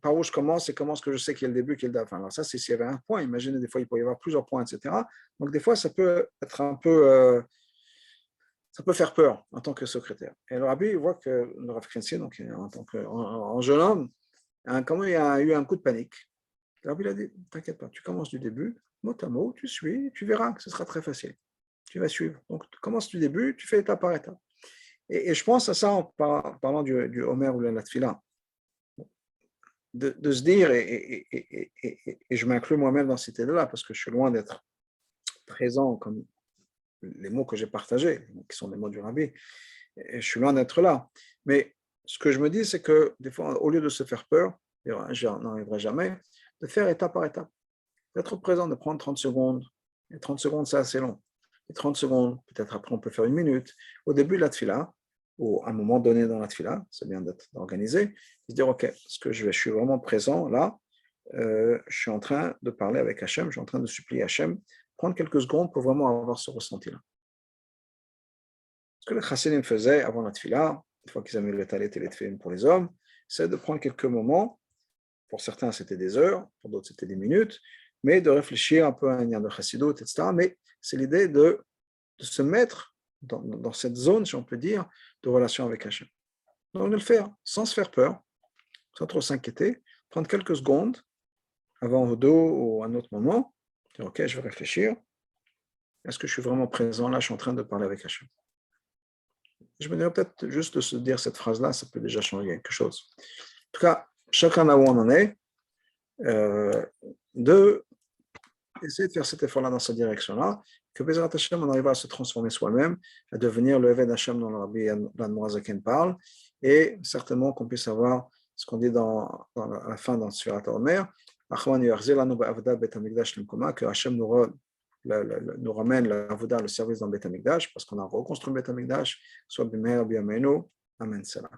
par où je commence et comment est-ce que je sais qu'il y a le début, qu'il y a le début. Alors ça, c'est s'il y avait un point. Imaginez, des fois, il peut y avoir plusieurs points, etc. Donc, des fois, ça peut être un peu... ça peut faire peur en tant que secrétaire. Et le rabbi, il voit que le Rav Kensky, donc en tant en jeune homme, comment il a eu un coup de panique. Le rabbi, il a dit, t'inquiète pas, tu commences du début, mot à mot, tu suis, tu verras que ce sera très facile. Tu vas suivre. Donc, tu commences du début, tu fais étape par étape. Et je pense à ça en parlant du Homer ou de la Tfila, de se dire, et je m'inclus moi-même dans cette idée-là, parce que je suis loin d'être présent comme les mots que j'ai partagés, qui sont les mots du Rabbi, et je suis loin d'être là. Mais ce que je me dis, c'est que des fois, au lieu de se faire peur, je n'en arriverai jamais, de faire étape par étape, d'être présent, de prendre 30 secondes. Et 30 secondes, c'est assez long. Et 30 secondes, peut-être après, on peut faire une minute. Au début de la Tfila, ou à un moment donné dans la Tfila, c'est bien d'être organisé, se dire, OK, est-ce que je suis vraiment présent là, je suis en train de parler avec Hachem, je suis en train de supplier Hachem, prendre quelques secondes pour vraiment avoir ce ressenti-là. Ce que les Chassidim faisaient avant la Tfila, une fois qu'ils avaient le talit et les tefilin pour les hommes, c'est de prendre quelques moments, pour certains c'était des heures, pour d'autres c'était des minutes, mais de réfléchir un peu à un lien de Chassidut, etc. Mais c'est l'idée de se mettre dans cette zone, si on peut dire, de relation avec Hachem. Donc de le faire sans se faire peur, sans trop s'inquiéter, prendre quelques secondes avant au dos ou à un autre moment, dire ok, je vais réfléchir, est-ce que je suis vraiment présent là, je suis en train de parler avec Hachem. Je me dirais peut-être juste de se dire cette phrase-là, ça peut déjà changer quelque chose. En tout cas, chacun là où on en est, de essayer de faire cet effort-là dans cette direction-là, que Bezrat Hashem, on arrive à se transformer soi-même, à devenir le Eved Hashem dont le Rabbi Admorazaken parle, et certainement qu'on puisse avoir ce qu'on dit à la fin dans Sfirat Omer, que Hashem nous ramène l'avoda, le service dans le Beth Amikdash, parce qu'on a reconstruit le Beth Amikdash, soit B'meher B'yameinu, Amen. Salam.